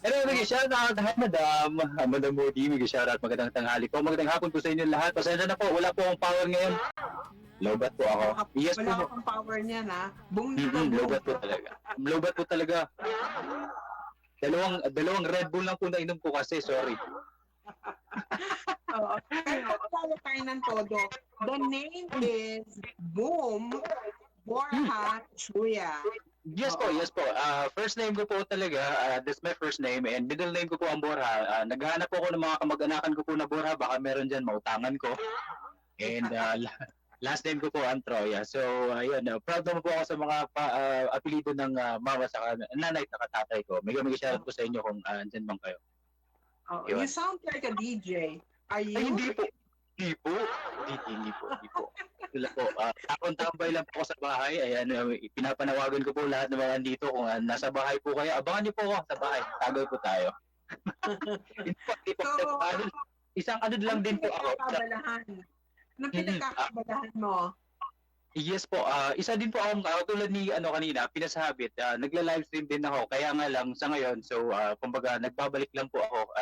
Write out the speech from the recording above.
Hello, mag-shout out lahat, Madam Moody, mag-shout out, magandang tanghali po, magandang hapon po sa inyo lahat. Pasensya na po, wala po akong power ngayon. Lowbat po ako. Yes Wala po. akong power niyan, ha? Boom na Lowbat po talaga. Lowbat po talaga. Dalawang Red Bull lang po na inom ko kasi, sorry. Oo. Pero kaya tayo ng todo. The name is Boom Borja Chuya. Yes po, yes po. First name ko po talaga, that's my first name, and middle name ko po ang Borja. Naghahanap po ako ng mga kamag-anakan ko po na Borja, baka meron dyan mautangan ko. And last name ko po ang Troya. So, ayun, proud naman po ako sa mga apelido ng mama sa nanay at tatay ko. May shoutout po sa inyo kung andyan bang kayo. Oh, you sound like a DJ. Are you? Ay, hindi po. Hindi po. Hindi po. Wala po. Takon-tambay lang po ako sa bahay. Ayan, pinapanawagan ko po lahat ng mga dito. Kung nasa bahay po kayo, abangan niyo po ako sa bahay. Tagay po tayo. Hindi po. So, Isang ano lang din po ako. Anong pinagkakabalahan mo? Yes po, isa din po akong tulad ni kanina, pinasabit, nagla-livestream din ako, kaya nga lang sa ngayon, so kumbaga nagbabalik lang po ako